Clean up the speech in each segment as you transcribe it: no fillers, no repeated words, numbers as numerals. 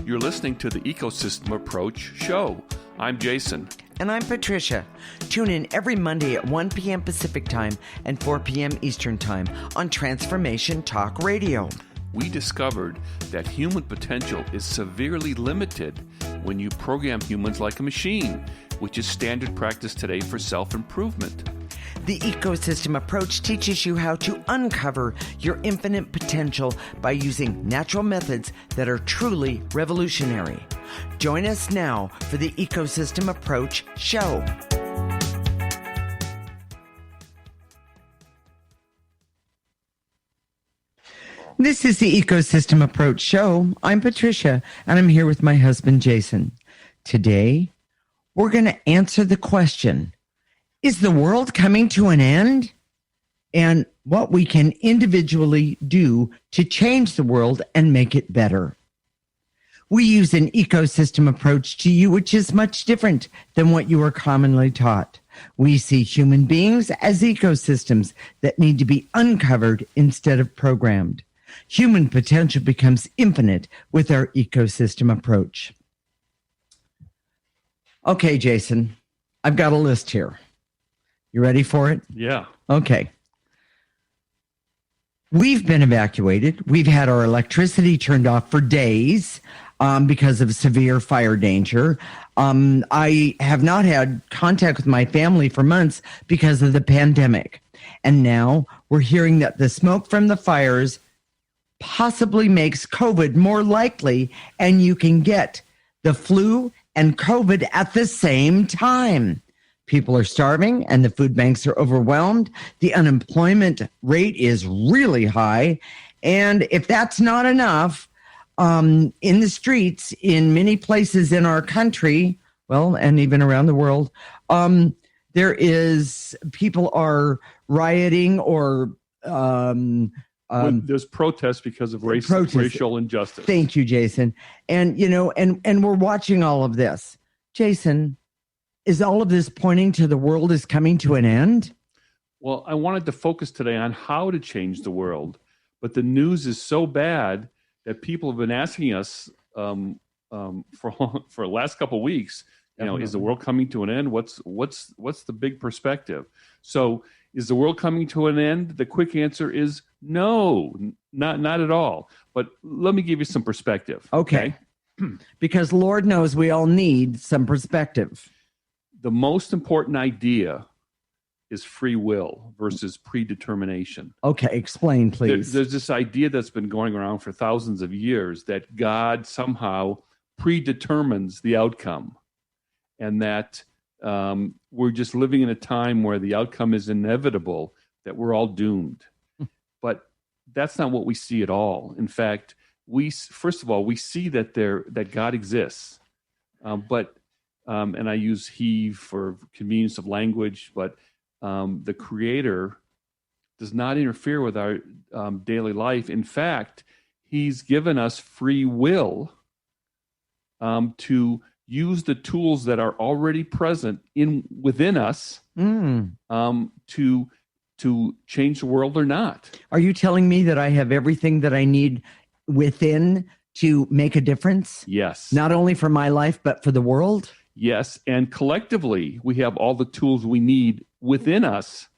You're listening to the Ecosystem Approach show. I'm Jason. And I'm Patricia. Tune in every Monday at 1 p.m. Pacific Time and 4 p.m. Eastern Time on Transformation Talk Radio. We discovered that human potential is severely limited when you program humans like a machine, which is standard practice today for self-improvement. The Ecosystem Approach teaches you how to uncover your infinite potential by using natural methods that are truly revolutionary. Join us now for the Ecosystem Approach show. This is the Ecosystem Approach show. I'm Patricia, and I'm here with my husband, Jason. Today, we're going to answer the question, is the world coming to an end? And what we can individually do to change the world and make it better. We use an ecosystem approach to you, which is much different than what you are commonly taught. We see human beings as ecosystems that need to be uncovered instead of programmed. Human potential becomes infinite with our ecosystem approach. Okay, Jason, I've got a list here. You ready for it? Yeah. Okay. We've been evacuated. We've had our electricity turned off for days because of severe fire danger. I have not had contact with my family for months because of the pandemic. And now we're hearing that the smoke from the fires possibly makes COVID more likely, and you can get the flu and COVID at the same time. People are starving and the food banks are overwhelmed. The unemployment rate is really high. And if that's not enough, in the streets, in many places in our country, well, and even around the world, people are rioting or there's protests because of racial injustice. Thank you, Jason. And, and we're watching all of this. Jason, is all of this pointing to the world is coming to an end? Well, I wanted to focus today on how to change the world, but the news is so bad that people have been asking us for the last couple of weeks. Is the world coming to an end? What's the big perspective? So, is the world coming to an end? The quick answer is no, not at all. But let me give you some perspective. Okay? Because Lord knows we all need some perspective. The most important idea is free will versus predetermination. Okay, explain, please. There's this idea that's been going around for thousands of years that God somehow predetermines the outcome, and that we're just living in a time where the outcome is inevitable, that we're all doomed. But that's not what we see at all. In fact, first of all, we see that God exists, and I use he for convenience of language, but the Creator does not interfere with our daily life. In fact, He's given us free will to use the tools that are already present within us to change the world or not. Are you telling me that I have everything that I need within to make a difference? Yes. Not only for my life, but for the world? Yes, and collectively, we have all the tools we need within us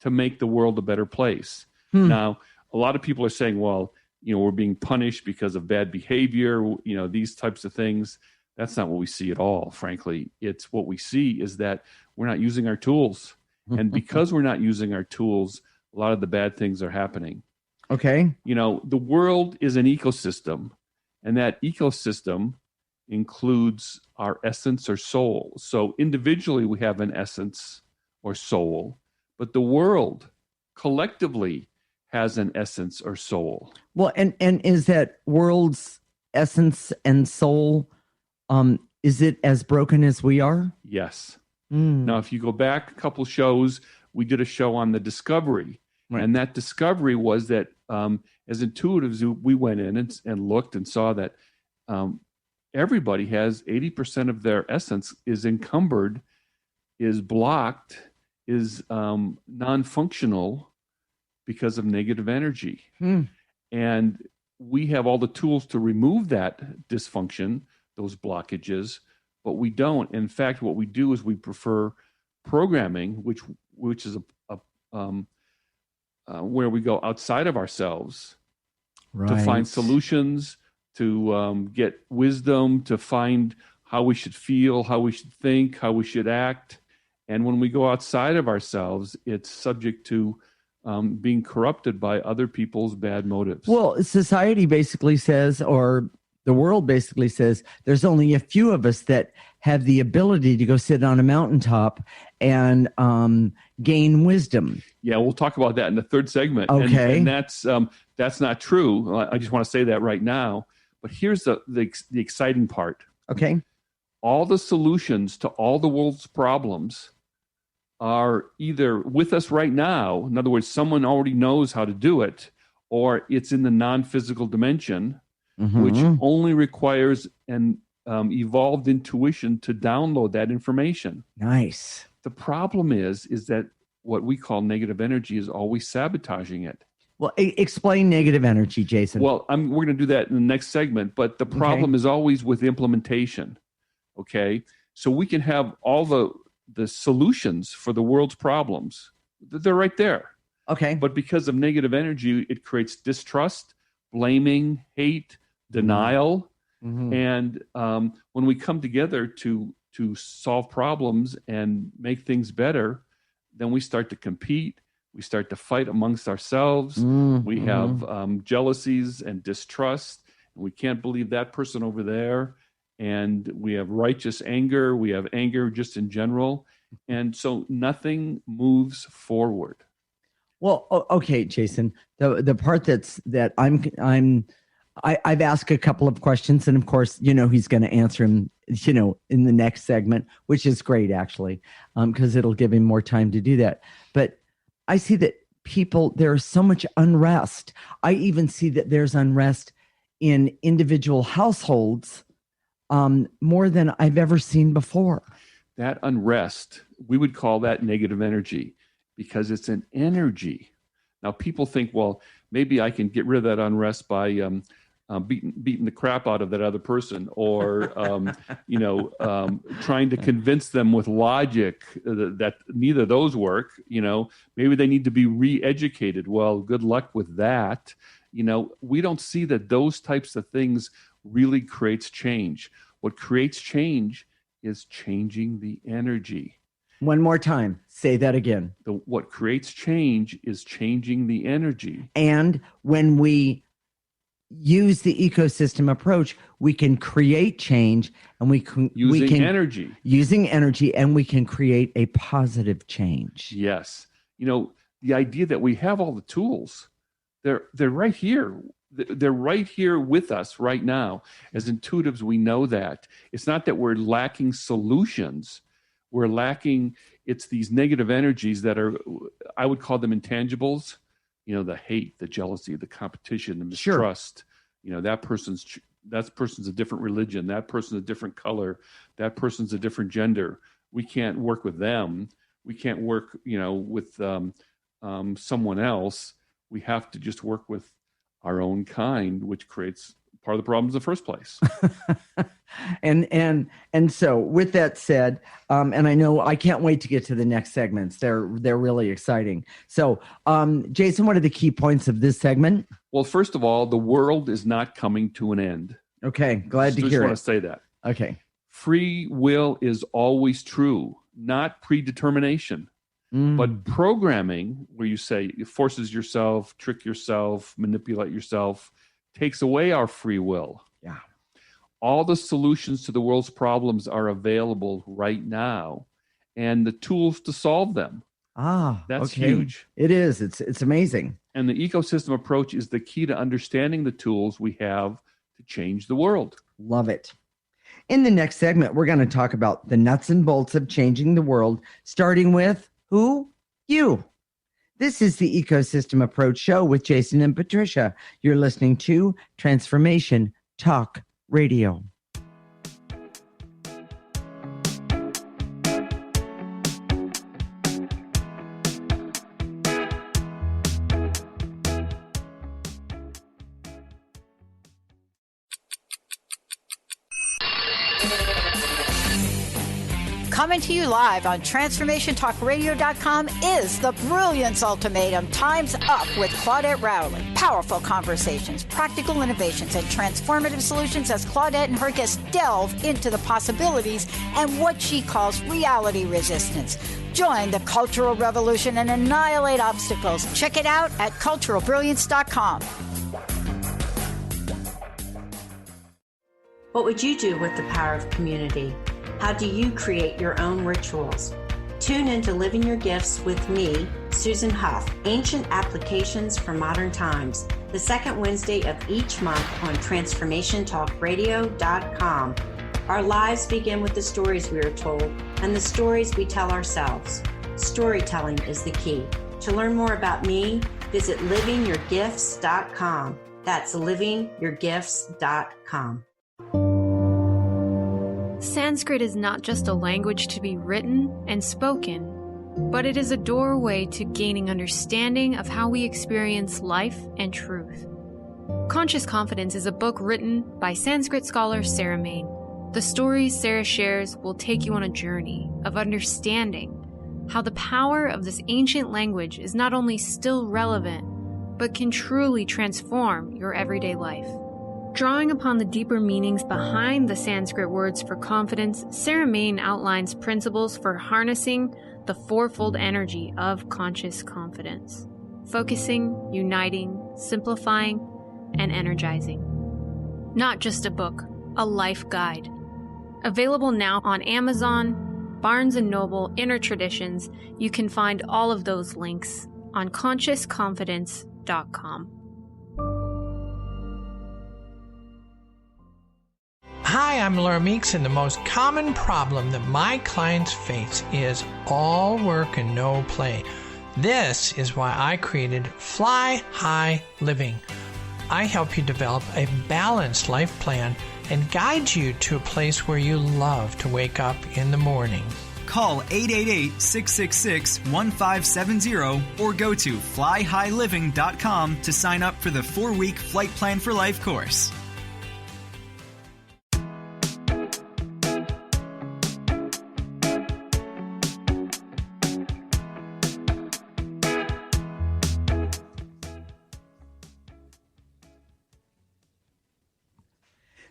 to make the world a better place. Now, a lot of people are saying, well, we're being punished because of bad behavior, these types of things. That's not what we see at all, frankly. It's what we see is that we're not using our tools. And because we're not using our tools, a lot of the bad things are happening. Okay. The world is an ecosystem, and that ecosystem includes our essence or soul. So individually, we have an essence or soul, but the world collectively has an essence or soul. Well, and is that world's essence and soul, is it as broken as we are? Yes. Now, if you go back a couple shows, we did a show on the discovery. Right. And that discovery was that as intuitives, we went in and looked and saw that everybody has 80% of their essence is encumbered, is blocked, is non-functional because of negative energy. And we have all the tools to remove that dysfunction, those blockages, but we don't. In fact, what we do is we prefer programming, which is where we go outside of ourselves to find solutions, to get wisdom, to find how we should feel, how we should think, how we should act. And when we go outside of ourselves, it's subject to being corrupted by other people's bad motives. Well, society basically says, or the world basically says, there's only a few of us that have the ability to go sit on a mountaintop and gain wisdom. Yeah, we'll talk about that in the third segment. Okay. And that's not true. I just want to say that right now. But here's the exciting part. Okay. All the solutions to all the world's problems are either with us right now. In other words, someone already knows how to do it, or it's in the non-physical dimension, which only requires an evolved intuition to download that information. Nice. The problem is that what we call negative energy is always sabotaging it. Well, explain negative energy, Jason. Well, we're going to do that in the next segment, but the problem is always with implementation. Okay, so we can have all the solutions for the world's problems. They're right there. Okay. But because of negative energy, it creates distrust, blaming, hate, denial. And when we come together to solve problems and make things better, then we start to compete. We start to fight amongst ourselves. We have jealousies and distrust. And we can't believe that person over there. And we have righteous anger. We have anger just in general. And so nothing moves forward. Well, okay, Jason, the part I've asked a couple of questions, and of course, he's going to answer them, in the next segment, which is great actually, because it'll give him more time to do that. But I see that there's so much unrest. I even see that there's unrest in individual households, more than I've ever seen before. That unrest, we would call that negative energy because it's an energy. Now, people think, well, maybe I can get rid of that unrest by beating the crap out of that other person, or trying to convince them with logic that neither of those work. Maybe they need to be re-educated. Well, good luck with that. We don't see that those types of things really creates change. What creates change is changing the energy. One more time. Say that again. What creates change is changing the energy. And when we use the ecosystem approach, we can create change, and using energy, and we can create a positive change. Yes. The idea that we have all the tools, they're right here. They're right here with us right now. As intuitives, we know that. It's not that we're lacking solutions. We're lacking, it's these negative energies that are, I would call them intangibles. The hate, the jealousy, the competition, the mistrust. Sure. That person's a different religion. That person's a different color. That person's a different gender. We can't work with them. We can't work, with someone else. We have to just work with our own kind, which creates part of the problems in the first place. And so with that said, and I know I can't wait to get to the next segments. They're really exciting. So, Jason, what are the key points of this segment? Well, first of all, the world is not coming to an end. Okay. Glad to hear it. I just want to say that. Okay. Free will is always true, not predetermination. But programming, where you say it forces yourself, trick yourself, manipulate yourself, takes away our free will. Yeah. All the solutions to the world's problems are available right now, and the tools to solve them. That's huge. It is. It's amazing. And the ecosystem approach is the key to understanding the tools we have to change the world. Love it. In the next segment, we're going to talk about the nuts and bolts of changing the world, starting with who? You. This is the Ecosystem Approach Show with Jason and Patricia. You're listening to Transformation Talk Radio. Coming to you live on TransformationTalkRadio.com is the Brilliance Ultimatum. Time's Up with Claudette Rowley. Powerful conversations, practical innovations, and transformative solutions as Claudette and her guests delve into the possibilities and what she calls reality resistance. Join the cultural revolution and annihilate obstacles. Check it out at culturalbrilliance.com. What would you do with the power of community? How do you create your own rituals? Tune into Living Your Gifts with me, Susan Huff, Ancient Applications for Modern Times, the second Wednesday of each month on TransformationTalkRadio.com. Our lives begin with the stories we are told and the stories we tell ourselves. Storytelling is the key. To learn more about me, visit livingyourgifts.com. That's livingyourgifts.com. Sanskrit is not just a language to be written and spoken, but it is a doorway to gaining understanding of how we experience life and truth. Conscious Confidence is a book written by Sanskrit scholar Sarah Main. The stories Sarah shares will take you on a journey of understanding how the power of this ancient language is not only still relevant, but can truly transform your everyday life. Drawing upon the deeper meanings behind the Sanskrit words for confidence, Sarah Main outlines principles for harnessing the fourfold energy of conscious confidence: focusing, uniting, simplifying, and energizing. Not just a book, a life guide. Available now on Amazon, Barnes & Noble, Inner Traditions. You can find all of those links on consciousconfidence.com. Hi, I'm Laura Meeks, and the most common problem that my clients face is all work and no play. This is why I created Fly High Living. I help you develop a balanced life plan and guide you to a place where you love to wake up in the morning. Call 888-666-1570 or go to flyhighliving.com to sign up for the 4-week Flight Plan for Life course.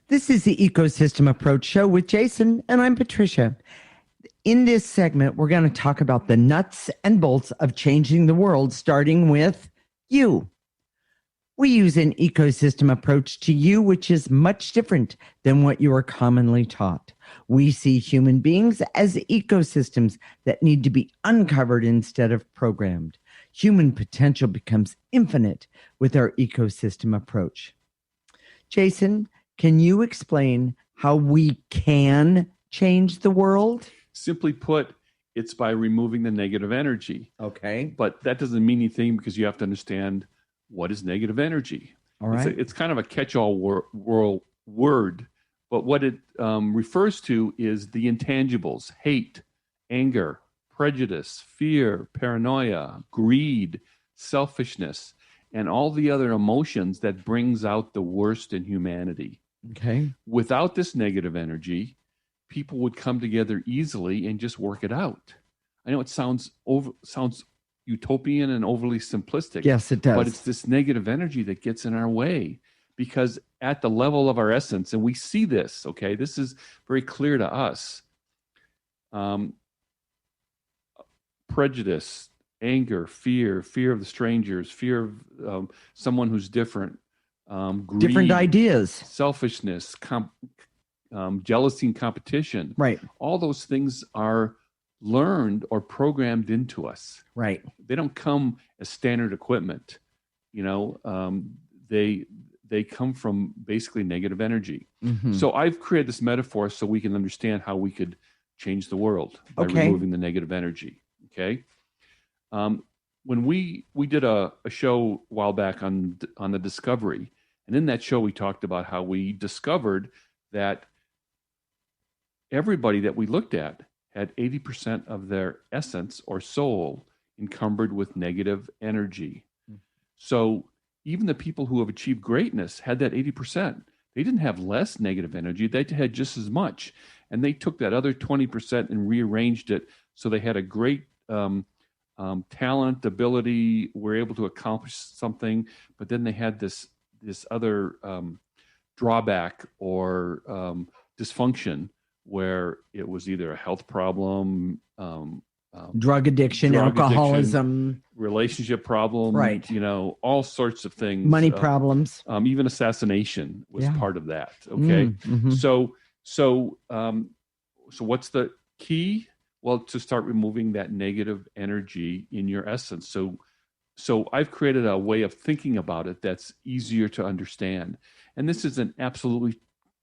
This is the Ecosystem Approach Show with Jason, and I'm Patricia. In this segment, we're going to talk about the nuts and bolts of changing the world, starting with you. We use an ecosystem approach to you, which is much different than what you are commonly taught. We see human beings as ecosystems that need to be uncovered instead of programmed. Human potential becomes infinite with our ecosystem approach. Jason, can you explain how we can change the world? Simply put, it's by removing the negative energy. Okay. But that doesn't mean anything because you have to understand what is negative energy. All right. It's kind of a catch-all word, but what it refers to is the intangibles: hate, anger, prejudice, fear, paranoia, greed, selfishness, and all the other emotions that brings out the worst in humanity. Okay. Without this negative energy, people would come together easily and just work it out. I know it sounds utopian and overly simplistic. Yes, it does. But it's this negative energy that gets in our way, because at the level of our essence, and we see this, okay, this is very clear to us. Prejudice, anger, fear of the strangers, fear of someone who's different, greed, different ideas, selfishness, jealousy and competition. Right. All those things are learned or programmed into us. Right. They don't come as standard equipment. You know, they come from basically negative energy. Mm-hmm. So I've created this metaphor so we can understand how we could change the world by removing the negative energy. Okay. When we did a show a while back on the discovery, and in that show we talked about how we discovered that everybody that we looked at had 80% of their essence or soul encumbered with negative energy. So even the people who have achieved greatness had that 80%. They didn't have less negative energy. They had just as much. and they took that other 20% and rearranged it so they had a great talent, ability, were able to accomplish something, but then they had this other drawback or dysfunction where it was either a health problem, drug addiction, alcoholism, relationship problem, right? All sorts of things. Money problems. Even assassination was part of that. Okay, so what's the key? Well, to start removing that negative energy in your essence. So I've created a way of thinking about it that's easier to understand. And this isn't absolutely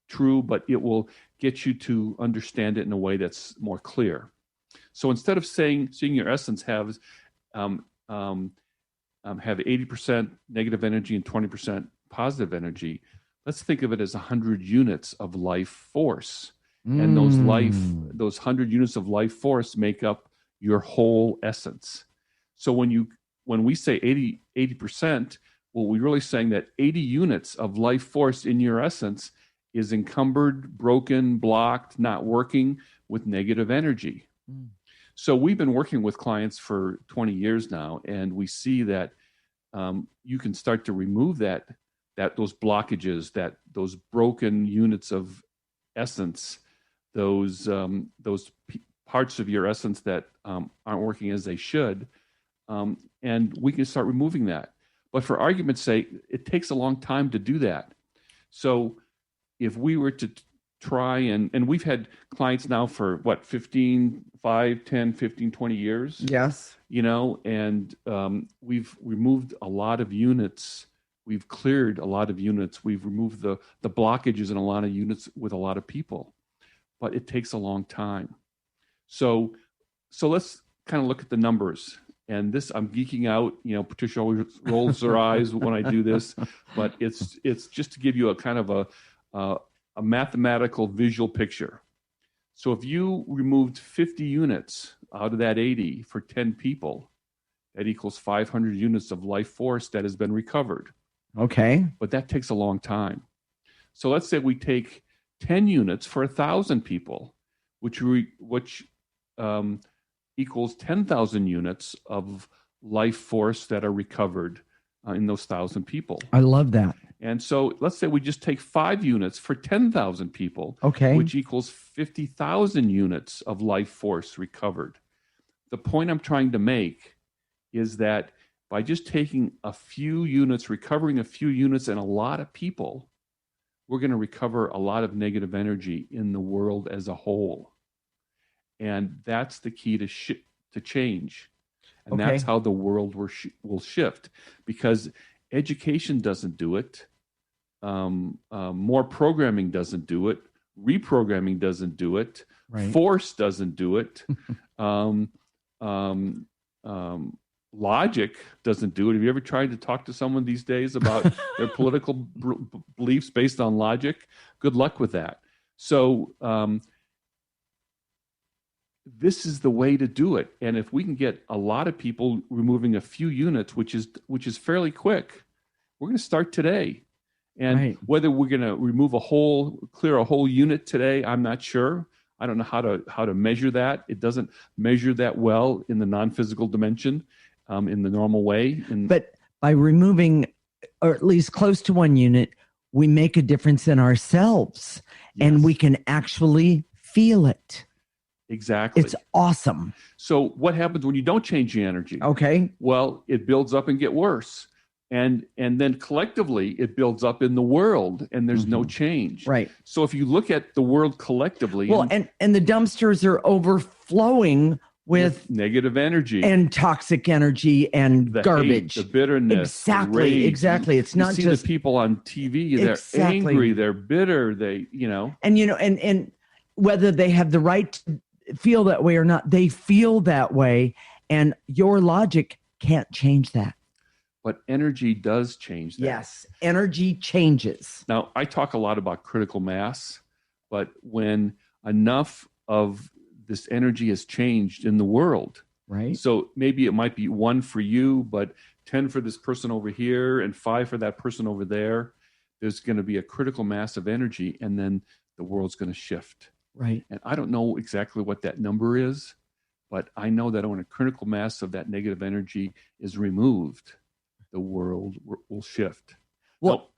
true, but it will get you to understand it in a way that's more clear. So instead of seeing your essence have 80% negative energy and 20% positive energy, let's think of it as 100 units of life force. And those 100 units of life force make up your whole essence. So when we say 80%, well, we're really saying that 80 units of life force in your essence is encumbered, broken, blocked, not working with negative energy. So we've been working with clients for 20 years now, and we see that you can start to remove those blockages, those broken units of essence, those parts of your essence that aren't working as they should, and we can start removing that. But for argument's sake, it takes a long time to do that. So if we were to try, and we've had clients now for 5, 10, 15, 20 years. Yes. And we've removed a lot of units. We've cleared a lot of units. We've removed the blockages in a lot of units with a lot of people. But it takes a long time. So let's kind of look at the numbers. And this, I'm geeking out. Patricia always rolls her eyes when I do this, but it's just to give you a kind of a mathematical visual picture. So if you removed 50 units out of that 80 for 10 people, that equals 500 units of life force that has been recovered. Okay. But that takes a long time. So let's say we take 10 units for 1,000 people, which equals 10,000 units of life force that are recovered in those 1,000 people. I love that. And so let's say we just take 5 units for 10,000 people, okay, which equals 50,000 units of life force recovered. The point I'm trying to make is that by just taking a few units, recovering a few units and a lot of people, we're going to recover a lot of negative energy in the world as a whole. And that's the key to change. And that's how the world will shift, because education doesn't do it. More programming doesn't do it. Reprogramming doesn't do it. Right. Force doesn't do it. Logic doesn't do it. Have you ever tried to talk to someone these days about their political beliefs based on logic? Good luck with that. So this is the way to do it. And if we can get a lot of people removing a few units, which is fairly quick, we're going to start today. And whether we're going to clear a whole unit today, I'm not sure. I don't know how to measure that. It doesn't measure that well in the non-physical dimension, in the normal way. But by removing, or at least close to one unit, we make a difference in ourselves, and we can actually feel it. Exactly. It's awesome. So what happens when you don't change the energy? Okay. Well, it builds up and get worse. And then collectively it builds up in the world, and there's no change. Right. So if you look at the world collectively, well, and the dumpsters are overflowing with negative energy and toxic energy and the garbage, hate, the bitterness, exactly, the rage. exactly. It's not you see just the people on TV. They're angry, they're bitter, and whether they have the right to feel that way or not, they feel that way, and your logic can't change that. But energy does change that. Yes, energy changes. Now, I talk a lot about critical mass, but when enough of this energy has changed in the world, right? So maybe it might be 1 for you, but 10 for this person over here and 5 for that person over there. There's going to be a critical mass of energy, and then the world's going to shift. Right. And I don't know exactly what that number is, but I know that when a critical mass of that negative energy is removed, the world will shift. Well,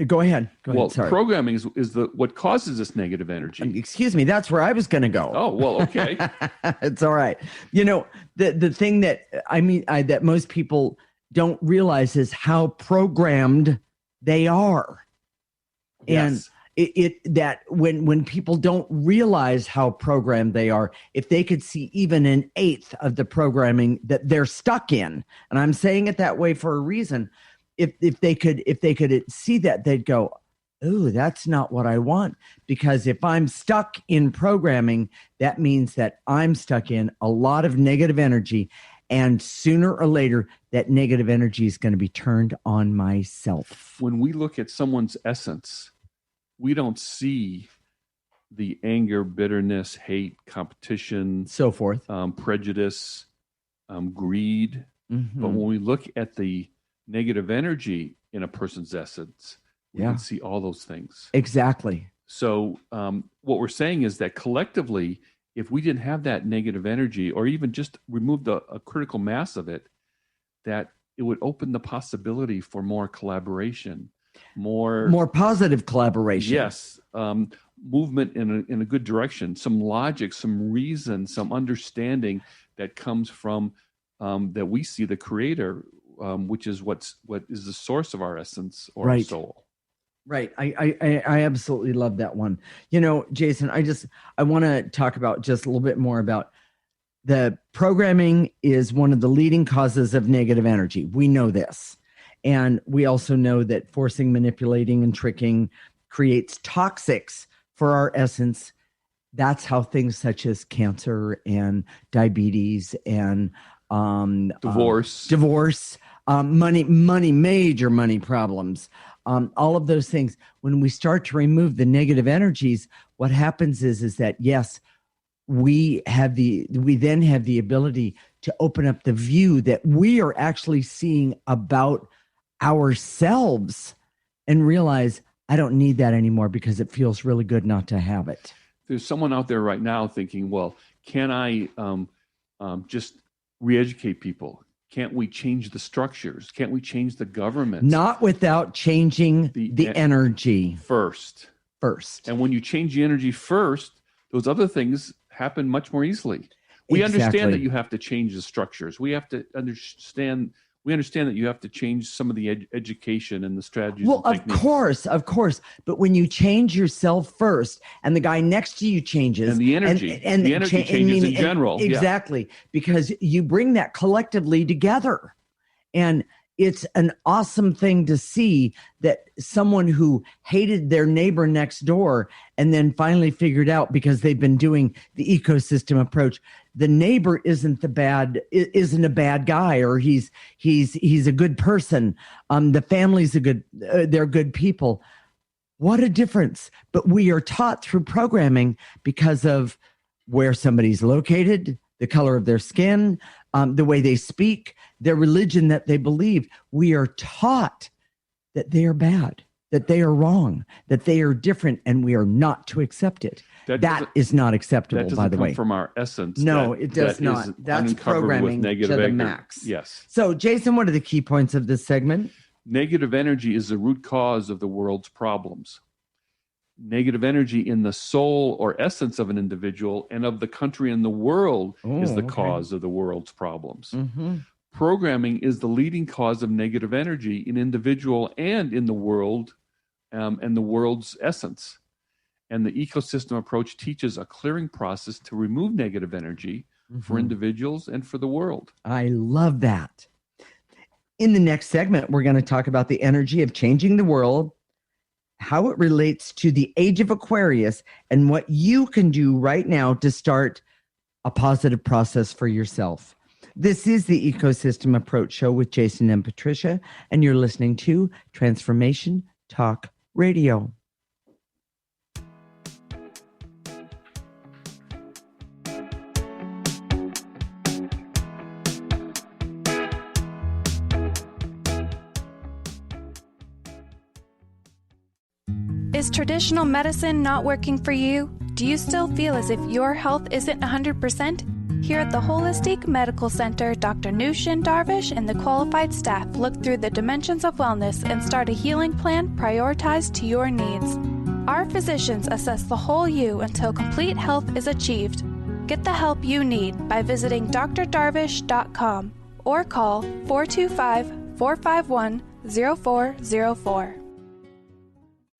go ahead. Sorry. Programming is what causes this negative energy. Excuse me. That's where I was going to go. Oh, well, okay. It's all right. The thing that that most people don't realize is how programmed they are. Yes. And that when people don't realize how programmed they are, if they could see even an eighth of the programming that they're stuck in, and I'm saying it that way for a reason, if they could see that, they'd go, "Oh, that's not what I want." Because if I'm stuck in programming, that means that I'm stuck in a lot of negative energy, and sooner or later, that negative energy is going to be turned on myself. When we look at someone's essence, we don't see the anger, bitterness, hate, competition, so forth, prejudice, greed. Mm-hmm. But when we look at the negative energy in a person's essence, we can see all those things. Exactly. So what we're saying is that collectively, if we didn't have that negative energy, or even just removed a critical mass of it, that it would open the possibility for more collaboration, more positive collaboration. Yes, movement in a good direction, some logic, some reason, some understanding that comes from that we see the Creator, which is what is the source of our essence or our soul. Right. I absolutely love that one. Jason, I want to talk about just a little bit more about the programming is one of the leading causes of negative energy. We know this. And we also know that forcing, manipulating, and tricking creates toxics for our essence. That's how things such as cancer and diabetes and divorce, money, major money problems, all of those things. When we start to remove the negative energies, what happens is that, yes, we then have the ability to open up the view that we are actually seeing about ourselves and realize I don't need that anymore because it feels really good not to have it. There's someone out there right now thinking, well, can I just re-educate people? Can't we change the structures? Can't we change the government? Not without changing the energy first. And when you change the energy first, those other things happen much more easily. We understand that you have to change the structures. We have to understand that you have to change some of the education and the strategies. Well, and of course. But when you change yourself first and the guy next to you changes. And the energy, changes in general. Exactly. Because you bring that collectively together. And it's an awesome thing to see that someone who hated their neighbor next door and then finally figured out, because they've been doing the ecosystem approach, the neighbor isn't a bad guy, or he's a good person. The family's they're good people. What a difference. But we are taught through programming because of where somebody's located, the color of their skin, the way they speak, their religion that they believe. We are taught that they are bad, that they are wrong, that they are different, and we are not to accept it. That is not acceptable, by the way. That doesn't come from our essence. No, it does not. That's programming to the max. Yes. So, Jason, what are the key points of this segment? Negative energy is the root cause of the world's problems. Negative energy in the soul or essence of an individual and of the country and the world is the cause of the world's problems. Mm-hmm. Programming is the leading cause of negative energy in individual and in the world, and the world's essence. And the ecosystem approach teaches a clearing process to remove negative energy for individuals and for the world. I love that. In the next segment, we're going to talk about the energy of changing the world, how it relates to the age of Aquarius, and what you can do right now to start a positive process for yourself. This is the Ecosystem Approach Show with Jason and Patricia, and you're listening to Transformation Talk Radio. Is traditional medicine not working for you? Do you still feel as if your health isn't 100%? Here at the Holistic Medical Center, Dr. Nushin Darvish and the qualified staff look through the dimensions of wellness and start a healing plan prioritized to your needs. Our physicians assess the whole you until complete health is achieved. Get the help you need by visiting drdarvish.com or call 425-451-0404.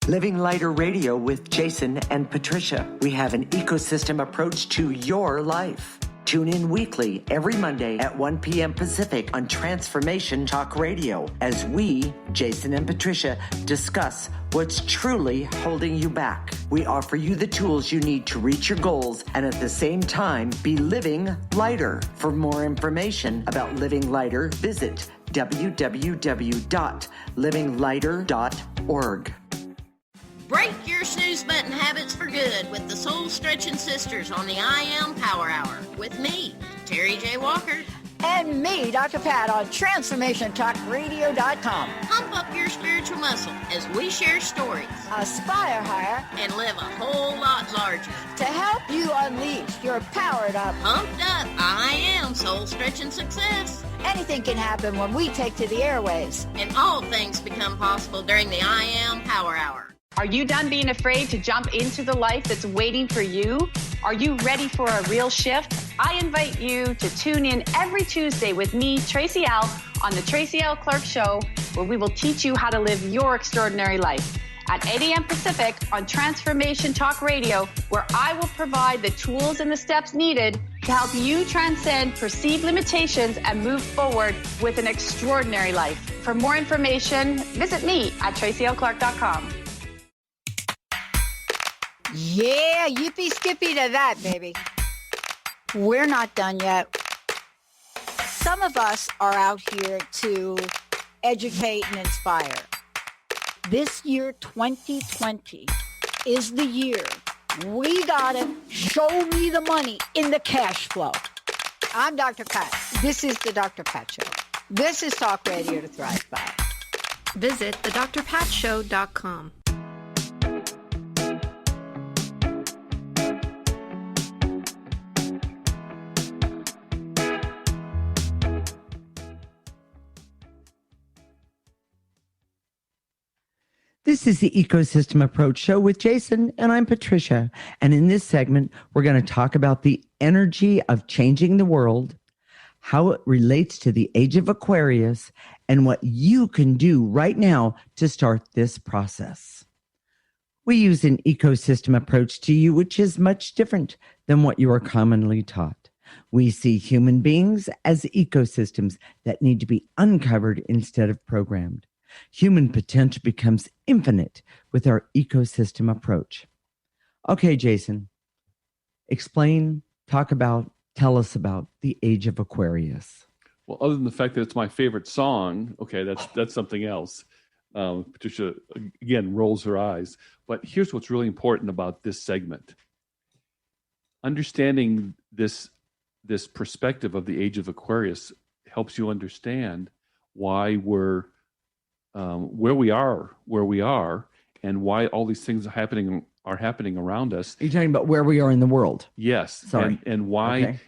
Living Lighter Radio with Jason and Patricia. We have an ecosystem approach to your life. Tune in weekly every Monday at 1 p.m. Pacific on Transformation Talk Radio as we, Jason and Patricia, discuss what's truly holding you back. We offer you the tools you need to reach your goals and at the same time be living lighter. For more information about Living Lighter, visit www.livinglighter.org. Break your snooze button habits for good with the Soul Stretching Sisters on the I Am Power Hour with me, Terry J. Walker. And me, Dr. Pat, on TransformationTalkRadio.com. Pump up your spiritual muscle as we share stories, aspire higher, and live a whole lot larger. To help you unleash your powered up, pumped up, I Am Soul Stretching Success. Anything can happen when we take to the airwaves. And all things become possible during the I Am Power Hour. Are you done being afraid to jump into the life that's waiting for you? Are you ready for a real shift? I invite you to tune in every Tuesday with me, Tracy L., on the Tracy L. Clark Show, where we will teach you how to live your extraordinary life. At 8 a.m. Pacific on Transformation Talk Radio, where I will provide the tools and the steps needed to help you transcend perceived limitations and move forward with an extraordinary life. For more information, visit me at tracylclark.com. Yeah, yippee skippy to that, baby. We're not done yet. Some of us are out here to educate and inspire. This year, 2020, is the year we gotta show me the money in the cash flow. I'm Dr. Pat. This is the Dr. Pat Show. This is Talk Radio to Thrive By. Visit thedrpatshow.com. This is the Ecosystem Approach Show with Jason, and I'm Patricia. And in this segment, we're going to talk about the energy of changing the world, how it relates to the age of Aquarius, and what you can do right now to start this process. We use an ecosystem approach to you, which is much different than what you are commonly taught. We see human beings as ecosystems that need to be uncovered instead of programmed. Human potential becomes infinite with our ecosystem approach. Okay, Jason, explain, talk about, tell us about the age of Aquarius. Well, other than the fact that it's my favorite song, okay, that's something else. Patricia, again, rolls her eyes. But here's what's really important about this segment. Understanding this perspective of the age of Aquarius helps you understand why we're where we are, and why all these things are happening around us. Are you talking about where we are in the world? Yes. Sorry. And why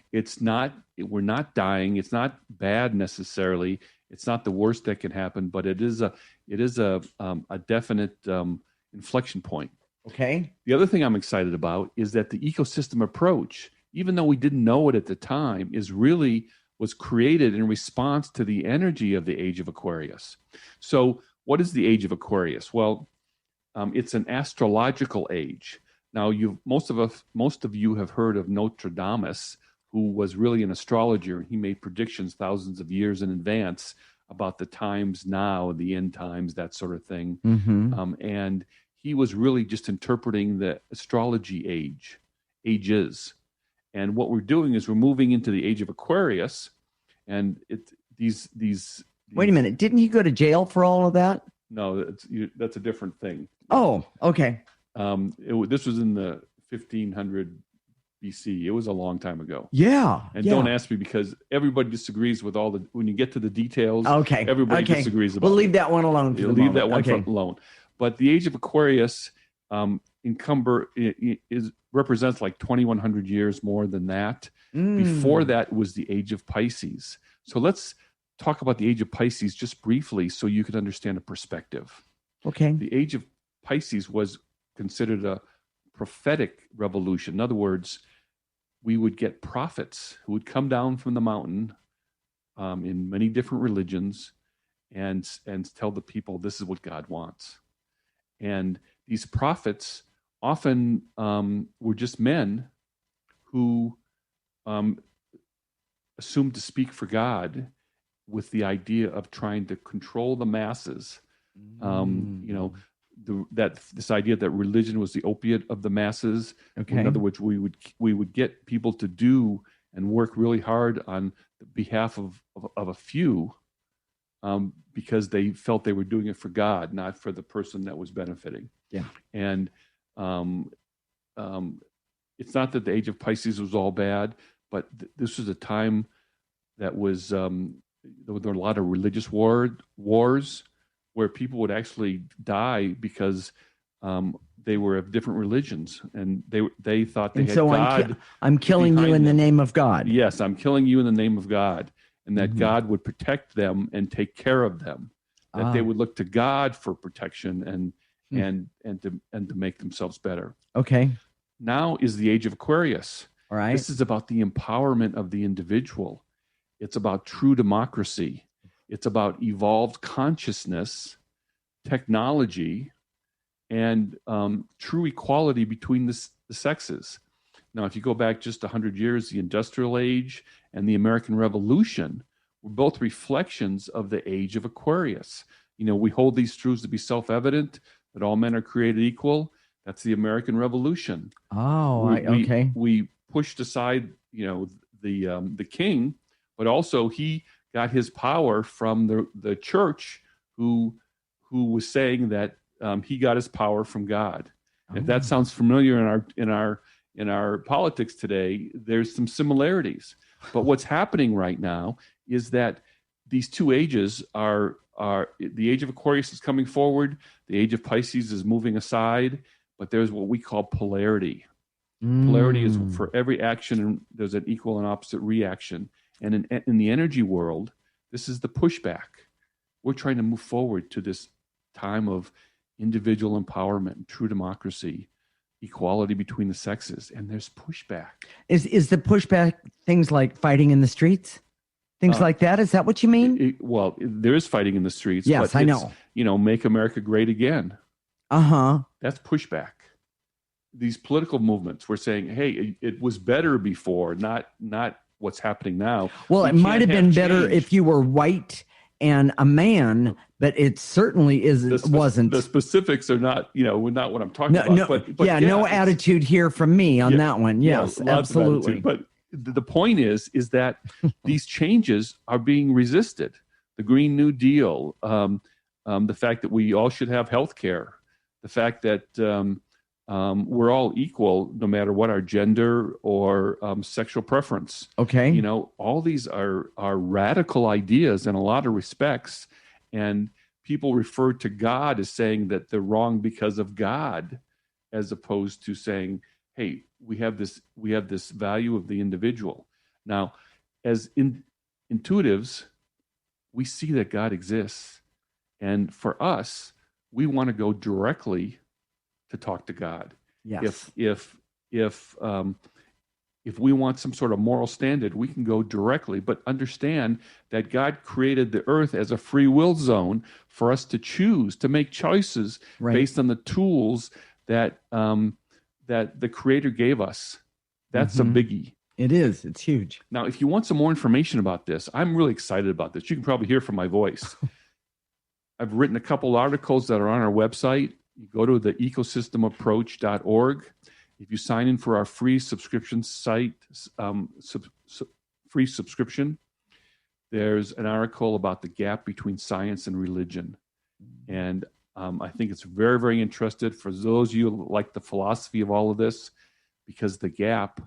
we're not dying. It's not bad necessarily. It's not the worst that can happen, but it is a definite inflection point. Okay. The other thing I'm excited about is that the ecosystem approach, even though we didn't know it at the time, was created in response to the energy of the age of Aquarius. So what is the age of Aquarius? Well, it's an astrological age. Now, most of you have heard of Nostradamus, who was really an astrologer. He made predictions thousands of years in advance about the times now, the end times, that sort of thing. Mm-hmm. And he was really just interpreting the astrology ages. And what we're doing is we're moving into the age of Aquarius, and these. Wait a minute! Didn't he go to jail for all of that? No, that's a different thing. Oh, okay. This was in the 1500 BC. It was a long time ago. Yeah. And don't ask me, because everybody disagrees with when you get to the details. Okay. Everybody disagrees about. We'll leave that one alone. Leave that one alone. But the age of Aquarius represents like 2,100 years more than that. Before that was the age of Pisces. So let's talk about the age of Pisces just briefly so you can understand a perspective. Okay. The age of Pisces was considered a prophetic revolution. In other words, we would get prophets who would come down from the mountain in many different religions and tell the people this is what God wants. And these prophets often were just men who assumed to speak for God with the idea of trying to control the masses. This idea that religion was the opiate of the masses. Okay. In other words, we would get people to do and work really hard on the behalf of a few, because they felt they were doing it for God, not for the person that was benefiting. Yeah. And it's not that the age of Pisces was all bad, but this was a time that was there were a lot of religious wars where people would actually die because they were of different religions, and they thought they had God. I'm killing you in the name of God. Yes, I'm killing you in the name of God, and that God would protect them and take care of them. That they would look to God for protection and to make themselves better. Okay. Now is the age of Aquarius. All right. This is about the empowerment of the individual. It's about true democracy. It's about evolved consciousness, technology, and true equality between the sexes. Now, if you go back just 100 years, the Industrial Age and the American Revolution were both reflections of the age of Aquarius. We hold these truths to be self-evident, that all men are created equal. That's the American Revolution. Okay. We pushed aside, the king, but also he got his power from the church, who was saying that he got his power from God. If that sounds familiar in our politics today, there's some similarities. But what's happening right now is that these two ages are the age of Aquarius is coming forward, the age of Pisces is moving aside, but there's what we call polarity. Polarity is for every action, there's an equal and opposite reaction. And in the energy world, this is the pushback. We're trying to move forward to this time of individual empowerment, true democracy, equality between the sexes, and there's pushback. Is the pushback things like fighting in the streets? Things like that? Is that what you mean? Well, there is fighting in the streets. Yes, but I know. Make America great again. That's pushback. These political movements, we're saying, hey, it was better before, not what's happening now. Well, it might have been better if you were white and a man, but it certainly wasn't. The specifics are not, not what I'm talking about. But no attitude here from me on that one. Yes, absolutely. But the point is that these changes are being resisted. The Green New Deal, the fact that we all should have health care, the fact that we're all equal no matter what our gender or sexual preference. Okay. All these are radical ideas in a lot of respects, and people refer to God as saying that they're wrong because of God, as opposed to saying, hey, we have this value of the individual. Now, as intuitives, we see that God exists, and for us, we want to go directly to talk to God. Yes. If we want some sort of moral standard, we can go directly, but understand that God created the earth as a free will zone for us to choose, to make choices based on the tools that the Creator gave us. That's a biggie. It is. It's huge. Now, if you want some more information about this, I'm really excited about this. You can probably hear from my voice. I've written a couple articles that are on our website. You go to the ecosystemapproach.org. If you sign in for our free subscription site, free subscription, there's an article about the gap between science and religion. And I think it's very, very interesting for those of you who like the philosophy of all of this, because the gap,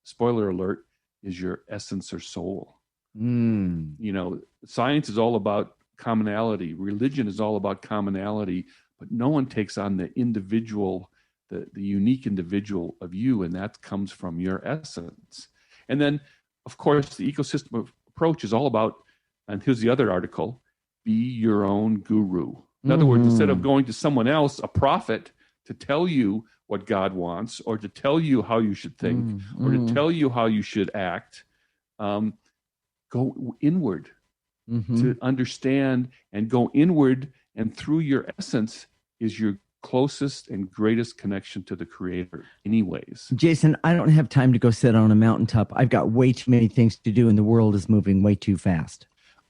spoiler alert, is your essence or soul. Science is all about commonality. Religion is all about commonality, but no one takes on the individual, the unique individual of you, and that comes from your essence. And then, of course, the ecosystem approach is all about, and here's the other article, be your own guru. In other words, instead of going to someone else, a prophet, to tell you what God wants, or to tell you how you should think, or to tell you how you should act, go inward to understand, and go inward, and through your essence is your closest and greatest connection to the Creator anyways. Jason, I don't have time to go sit on a mountaintop. I've got way too many things to do, and the world is moving way too fast.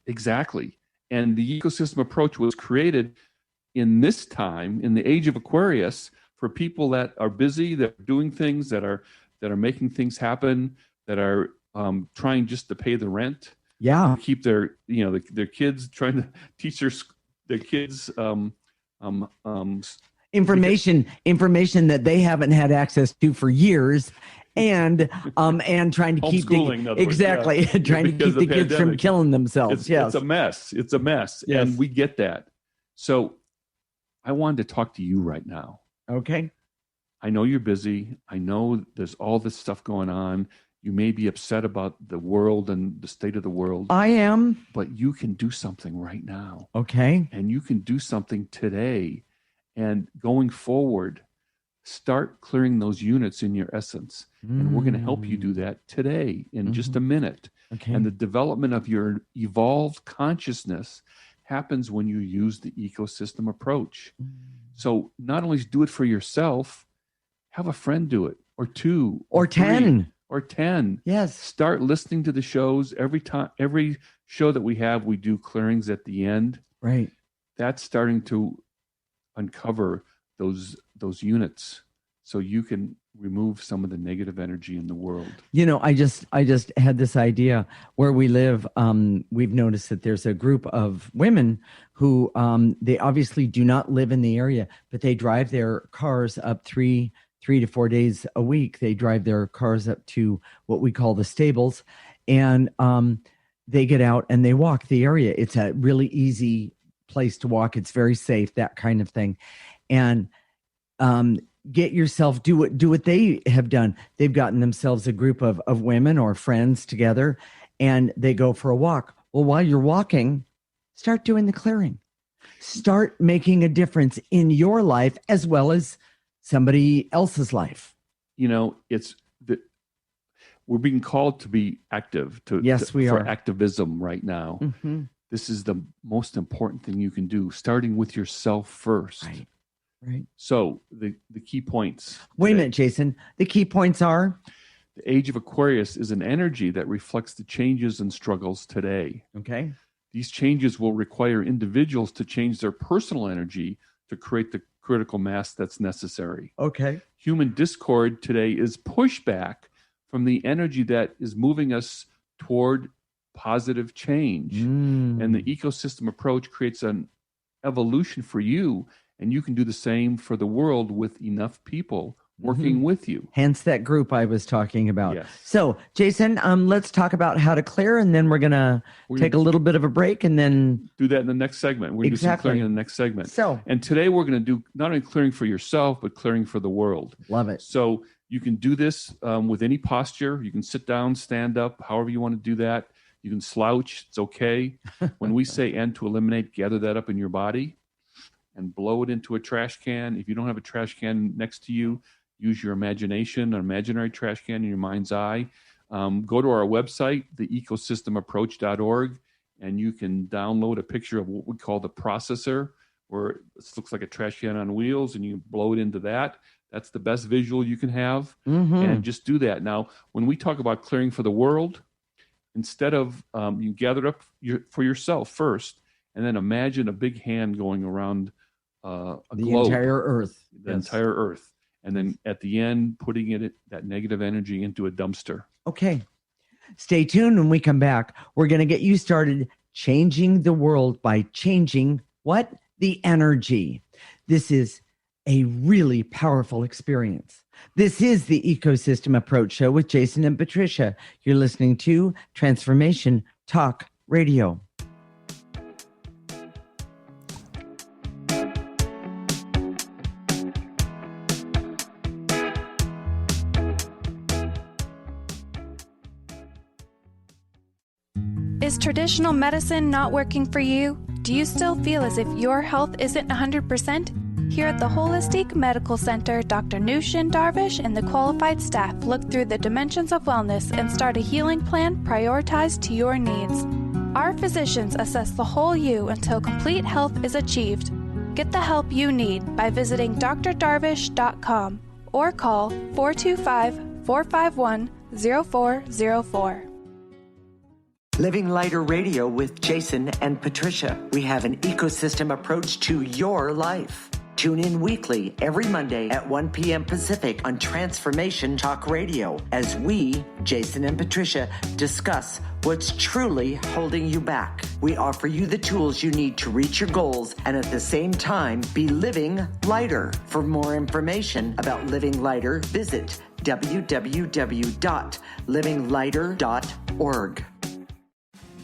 Exactly. And the ecosystem approach was created in this time, in the age of Aquarius, for people that are busy, that are doing things, that are making things happen, that are trying just to pay the rent. Yeah. Keep their their kids, trying to teach their kids information that they haven't had access to for years, and trying to keep trying to keep the kids from killing themselves. It's a mess. It's a mess. Yes. And we get that. So I wanted to talk to you right now. Okay. I know you're busy. I know there's all this stuff going on. You may be upset about the world and the state of the world. I am. But you can do something right now. Okay. And you can do something today. And going forward, start clearing those units in your essence. And we're going to help you do that today in just a minute. Okay. And the development of your evolved consciousness happens when you use the ecosystem approach. So not only do it for yourself, have a friend do it, or two, or 10. Or 10. Yes. Start listening to the shows. Every show that we have, we do clearings at the end. Right. That's starting to uncover those units, so you can remove some of the negative energy in the world. You know, I just had this idea where we live. We've noticed that there's a group of women who they obviously do not live in the area, but they drive their cars up 3 to 4 days a week. They drive their cars up to what we call the stables, and they get out and they walk the area. It's a really easy place to walk. It's very safe, that kind of thing. And get yourself, do what they have done. They've gotten themselves a group of women or friends together, and they go for a walk. Well, while you're walking, start doing the clearing. Start making a difference in your life as well as somebody else's life. You know, we're being called to be active. We are. For activism right now. Mm-hmm. This is the most important thing you can do, starting with yourself first. Right. So the key points. Wait a minute, Jason. The key points are? The age of Aquarius is an energy that reflects the changes and struggles today. Okay. These changes will require individuals to change their personal energy to create the critical mass that's necessary. Okay. Human discord today is pushback from the energy that is moving us toward positive change. And the ecosystem approach creates an evolution for you, and you can do the same for the world with enough people working with you. Hence that group I was talking about. Yes. So, Jason, let's talk about how to clear, and then we're gonna take a little bit of a break, and then do that in the next segment. We're going to do some clearing in the next segment. And today we're going to do not only clearing for yourself, but clearing for the world. Love it. So you can do this with any posture. You can sit down, stand up, however you want to do that. You can slouch. It's okay. When we say end to eliminate, gather that up in your body and blow it into a trash can. If you don't have a trash can next to you, use your imagination, an imaginary trash can in your mind's eye. Go to our website, theecosystemapproach.org, and you can download a picture of what we call the processor, where it looks like a trash can on wheels, and you blow it into that. That's the best visual you can have. And just do that. Now, when we talk about clearing for the world, instead of you gather up for yourself first, and then imagine a big hand going around a globe. Entire Earth. The entire Earth. And then at the end, putting that negative energy into a dumpster. Okay. Stay tuned. When we come back, we're going to get you started changing the world by changing what? The energy. This is a really powerful experience. This is the Ecosystem Approach Show with Jason and Patricia. You're listening to Transformation Talk Radio. Is traditional medicine not working for you? Do you still feel as if your health isn't 100%? Here at the Holistic Medical Center, Dr. Nushin Darvish and the qualified staff look through the dimensions of wellness and start a healing plan prioritized to your needs. Our physicians assess the whole you until complete health is achieved. Get the help you need by visiting drdarvish.com or call 425-451-0404. Living Lighter Radio with Jason and Patricia. We have an ecosystem approach to your life. Tune in weekly every Monday at 1 p.m. Pacific on Transformation Talk Radio as we, Jason and Patricia, discuss what's truly holding you back. We offer you the tools you need to reach your goals and at the same time be living lighter. For more information about Living Lighter, visit www.livinglighter.org.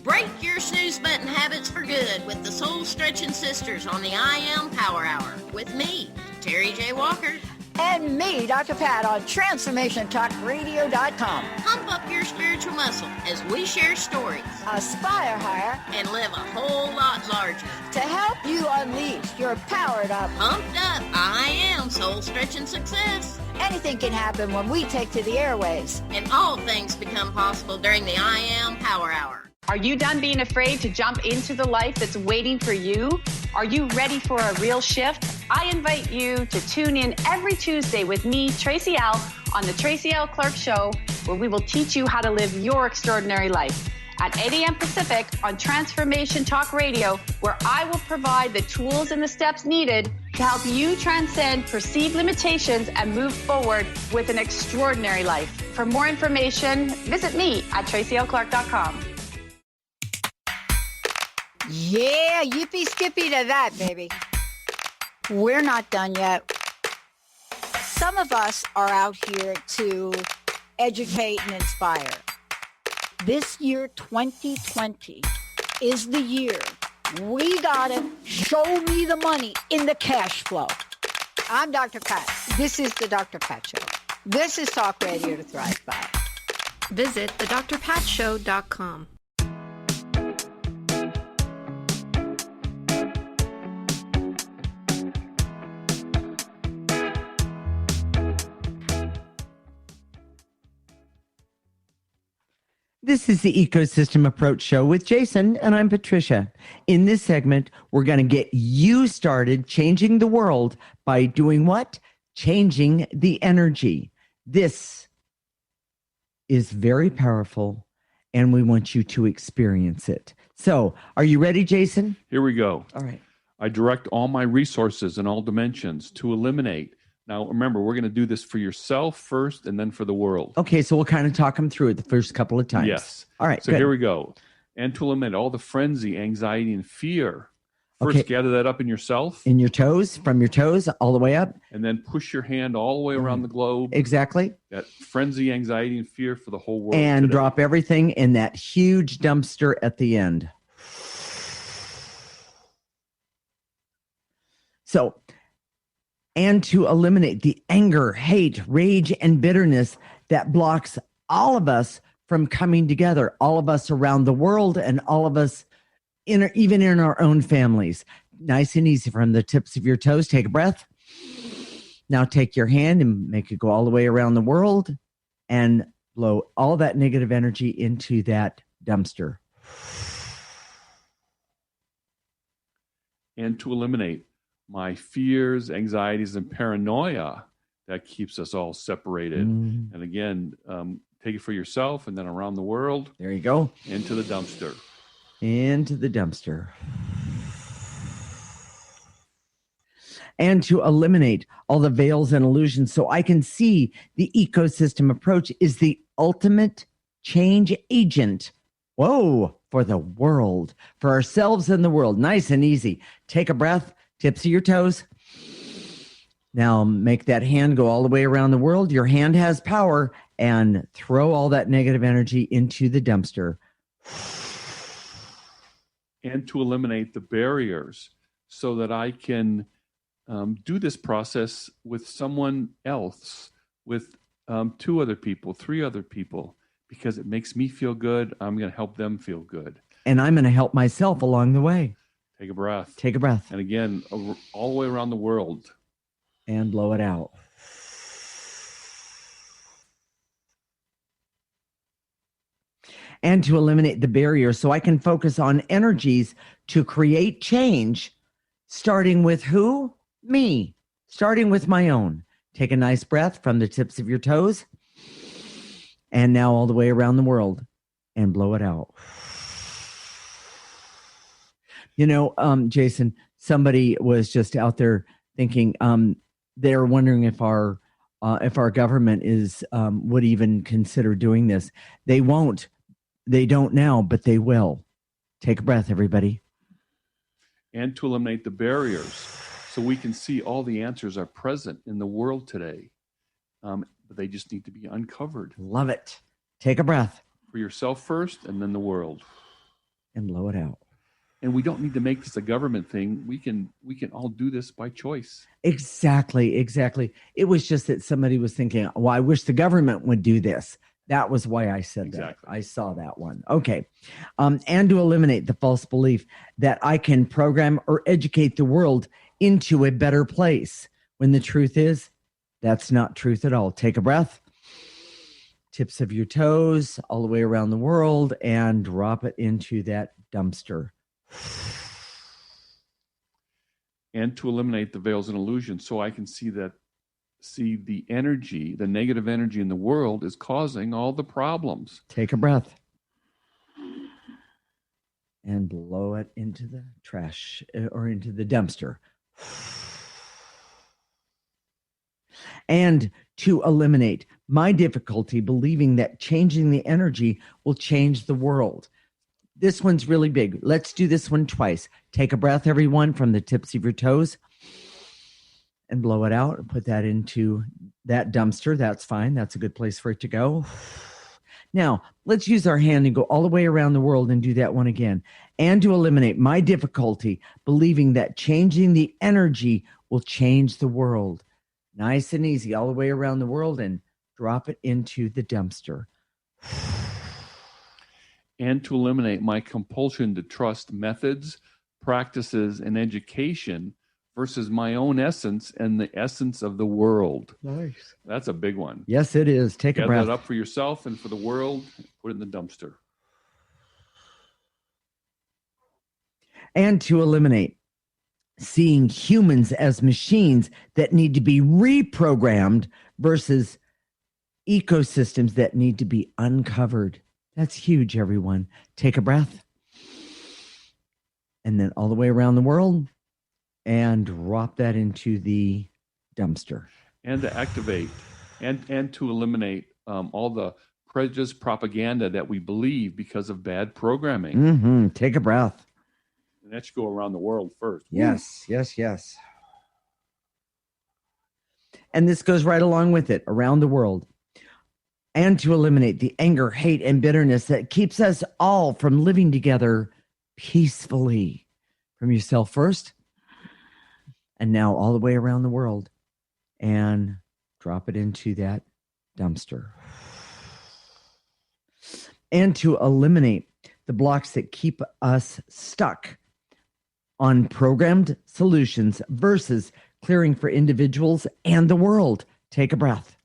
Break your snooze button habits for good with the Soul Stretching Sisters on the I Am Power Hour with me, Terry J. Walker. And me, Dr. Pat, on TransformationTalkRadio.com. Pump up your spiritual muscle as we share stories, Aspire higher, and live a whole lot larger. To help you unleash your powered up, pumped up, I Am Soul Stretching Success. Anything can happen when we take to the airwaves. And all things become possible during the I Am Power Hour. Are you done being afraid to jump into the life that's waiting for you? Are you ready for a real shift? I invite you to tune in every Tuesday with me, Tracy Al, on the Tracy L. Clark Show, where we will teach you how to live your extraordinary life. At 8 a.m. Pacific on Transformation Talk Radio, where I will provide the tools and the steps needed to help you transcend perceived limitations and move forward with an extraordinary life. For more information, visit me at tracylclark.com. Yeah, yippee skippy to that, baby. We're not done yet. Some of us are out here to educate and inspire. This year, 2020, is the year we gotta show me the money in the cash flow. I'm Dr. Pat. This is the Dr. Pat Show. This is Talk Radio to Thrive By. Visit thedrpatshow.com. This is the Ecosystem Approach Show with Jason, and I'm Patricia. In this segment, we're going to get you started changing the world by doing what? Changing the energy. This is very powerful, and we want you to experience it. So, are you ready, Jason? Here we go. All right. I direct all my resources in all dimensions to eliminate. Now, remember, we're going to do this for yourself first and then for the world. Okay, so we'll kind of talk them through it the first couple of times. Yes. All right, so good. Here we go. And to eliminate all the frenzy, anxiety, and fear. First, gather that up in yourself. In your toes, from your toes all the way up. And then push your hand all the way around the globe. Exactly. That frenzy, anxiety, and fear for the whole world. And today. drop everything in that huge dumpster at the end. So, and to eliminate the anger, hate, rage, and bitterness that blocks all of us from coming together, all of us around the world and all of us even in our own families. Nice and easy from the tips of your toes. Take a breath. Now take your hand and make it go all the way around the world and blow all that negative energy into that dumpster. And to eliminate my fears, anxieties, and paranoia that keeps us all separated. And again, take it for yourself and then around the world. There you go. Into the dumpster. Into the dumpster. And to eliminate all the veils and illusions so I can see the ecosystem approach is the ultimate change agent. Whoa, for the world, for ourselves and the world. Nice and easy. Take a breath. Tips of your toes. Now make that hand go all the way around the world. Your hand has power and throw all that negative energy into the dumpster. And to eliminate the barriers so that I can do this process with someone else, with 2 other people, 3 other people, because it makes me feel good. I'm going to help them feel good. and I'm going to help myself along the way. Take a breath. Take a breath. And again, all the way around the world. And blow it out. And to eliminate the barrier so I can focus on energies to create change, starting with who? Me. Starting with my own. Take a nice breath from the tips of your toes. And now all the way around the world. And blow it out. You know, Jason, somebody was just out there thinking, they're wondering if our government would even consider doing this. They won't. They don't now, but they will. Take a breath, everybody. And to eliminate the barriers so we can see all the answers are present in the world today. But they just need to be uncovered. Love it. Take a breath. For yourself first and then the world. And blow it out. And we don't need to make this a government thing. We can all do this by choice. Exactly. It was just that somebody was thinking, well, I wish the government would do this. That was why I said that. I saw that one. Okay. And to eliminate the false belief that I can program or educate the world into a better place, when the truth is, that's not truth at all. Take a breath. Tips of your toes all the way around the world and drop it into that dumpster. And to eliminate the veils and illusions so I can see the energy, the negative energy in the world is causing all the problems. Take a breath. And blow it into the trash or into the dumpster. And to eliminate my difficulty believing that changing the energy will change the world. This one's really big. Let's do this one twice. Take a breath, everyone, from the tips of your toes and blow it out and put that into that dumpster. That's fine. That's a good place for it to go. Now, let's use our hand and go all the way around the world and do that one again. And to eliminate my difficulty believing that changing the energy will change the world. Nice and easy all the way around the world and drop it into the dumpster. And to eliminate my compulsion to trust methods, practices, and education versus my own essence and the essence of the world. Nice. That's a big one. Yes, it is. Take a breath. Gather that up for yourself and for the world. Put it in the dumpster. And to eliminate seeing humans as machines that need to be reprogrammed versus ecosystems that need to be uncovered. That's huge, everyone. Take a breath. And then all the way around the world and drop that into the dumpster. And to activate and to eliminate all the prejudice propaganda that we believe because of bad programming. Mm-hmm. Take a breath. And that should go around the world first. Yes, yes. And this goes right along with it, around the world. And to eliminate the anger, hate, and bitterness that keeps us all from living together peacefully. From yourself first. And now all the way around the world. And drop it into that dumpster. And to eliminate the blocks that keep us stuck on programmed solutions versus clearing for individuals and the world. Take a breath.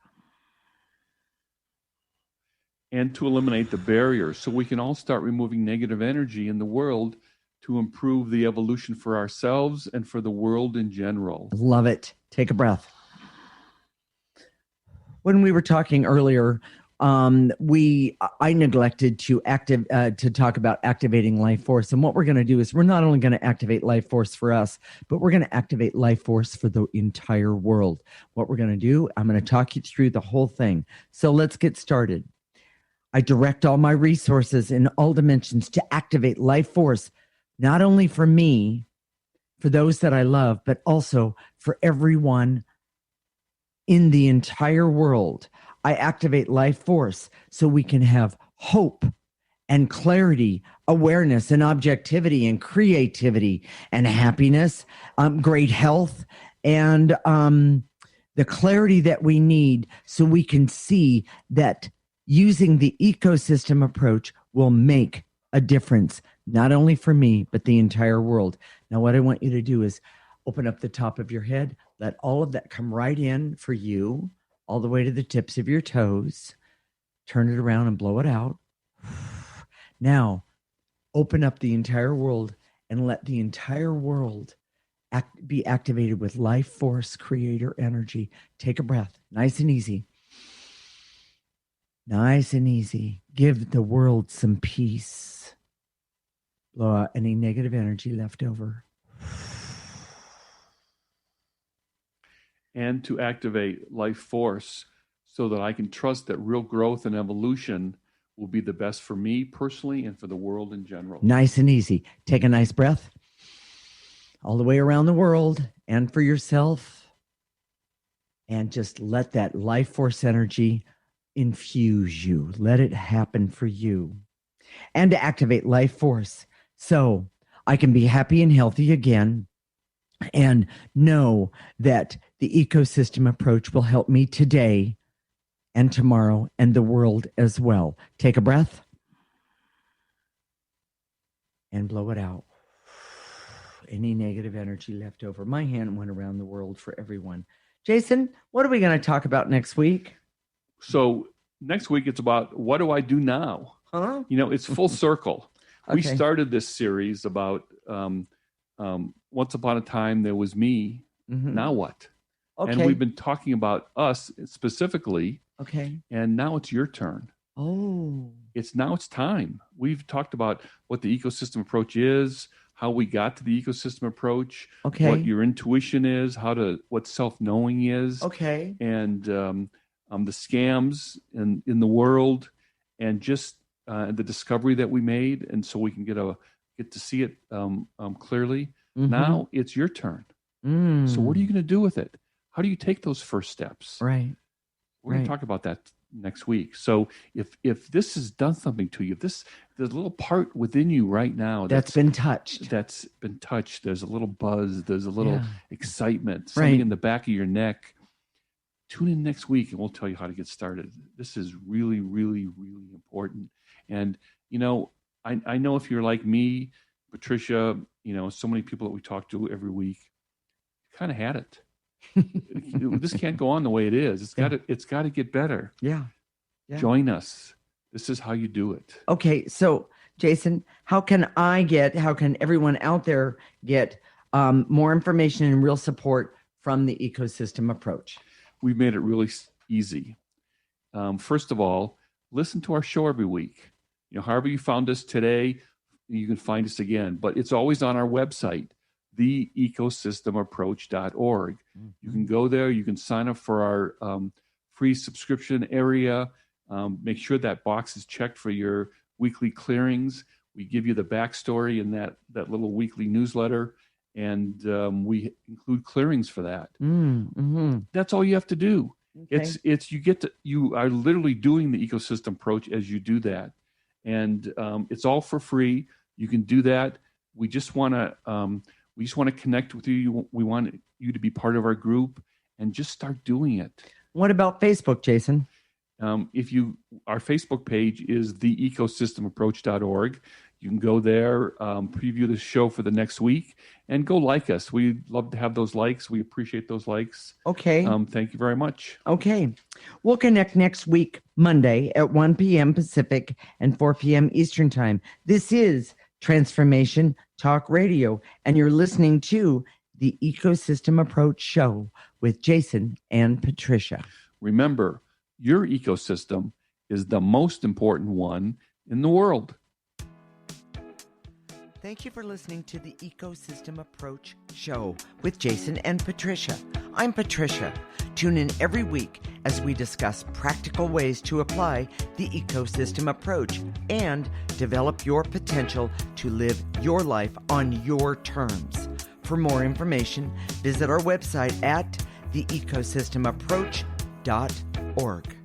And to eliminate the barriers so we can all start removing negative energy in the world to improve the evolution for ourselves and for the world in general. Love it. Take a breath. When we were talking earlier, I neglected to talk about activating life force. And what we're going to do is we're not only going to activate life force for us, but we're going to activate life force for the entire world. What we're going to do, I'm going to talk you through the whole thing. So let's get started. I direct all my resources in all dimensions to activate life force, not only for me, for those that I love, but also for everyone in the entire world. I activate life force so we can have hope and clarity, awareness and objectivity and creativity and happiness, great health, and the clarity that we need so we can see that using the ecosystem approach will make a difference, not only for me, but the entire world. Now, what I want you to do is open up the top of your head, let all of that come right in for you, all the way to the tips of your toes. Turn it around and blow it out. Now, open up the entire world and let the entire world be activated with life force creator energy. Take a breath, nice and easy. Nice and easy. Give the world some peace. Blow out any negative energy left over. And to activate life force so that I can trust that real growth and evolution will be the best for me personally and for the world in general. Nice and easy. Take a nice breath all the way around the world and for yourself. And just let that life force energy infuse you. Let it happen for you. And to activate life force so I can be happy and healthy again and know that the ecosystem approach will help me today and tomorrow and the world as well. Take a breath and blow it out. Any negative energy left over. My hand went around the world for everyone. Jason, what are we going to talk about next week? So next week, it's about what do I do now? Huh? You know, it's full circle. Okay. We started this series about once upon a time there was me. Mm-hmm. Now what? Okay. And we've been talking about us specifically. Okay. And now it's your turn. Oh. It's time. We've talked about what the ecosystem approach is, how we got to the ecosystem approach, Okay. what your intuition is, what self-knowing is, Okay. and the scams in the world, and just the discovery that we made, and so we can get to see it clearly. Mm-hmm. Now it's your turn. So what are you going to do with it? How do you take those first steps? Right. We're going to talk about that next week. So if this has done something to you, if there's a little part within you right now that's been touched. There's a little buzz. There's a little excitement. Right. Something in the back of your neck. Tune in next week, and we'll tell you how to get started. This is really, really, really important. And you know, I know if you're like me, Patricia, you know, so many people that we talk to every week, you kind of had it. This can't go on the way it is. It's got to get better. Yeah. Join us. This is how you do it. Okay. So Jason, how can everyone out there get more information and real support from the ecosystem approach? We've made it really easy. First of all, listen to our show every week. You know, however you found us today, you can find us again, but it's always on our website, theecosystemapproach.org. Mm-hmm. You can go there. You can sign up for our free subscription area. Make sure that box is checked for your weekly clearings. We give you the backstory in that little weekly newsletter, and we include clearings for that. Mm-hmm. That's all you have to do. Okay. You are literally doing the ecosystem approach as you do that, and it's all for free. You can do that. We just want to connect with you. We want you to be part of our group and just start doing it. What about Facebook, Jason? Our Facebook page is theecosystemapproach.org. You can go there, preview the show for the next week, and go like us. We'd love to have those likes. We appreciate those likes. Okay. Thank you very much. Okay. We'll connect next week, Monday at 1 p.m. Pacific and 4 p.m. Eastern Time. This is Transformation Talk Radio, and you're listening to the Ecosystem Approach Show with Jason and Patricia. Remember, your ecosystem is the most important one in the world. Thank you for listening to the Ecosystem Approach Show with Jason and Patricia. I'm Patricia. Tune in every week as we discuss practical ways to apply the ecosystem approach and develop your potential to live your life on your terms. For more information, visit our website at theecosystemapproach.org.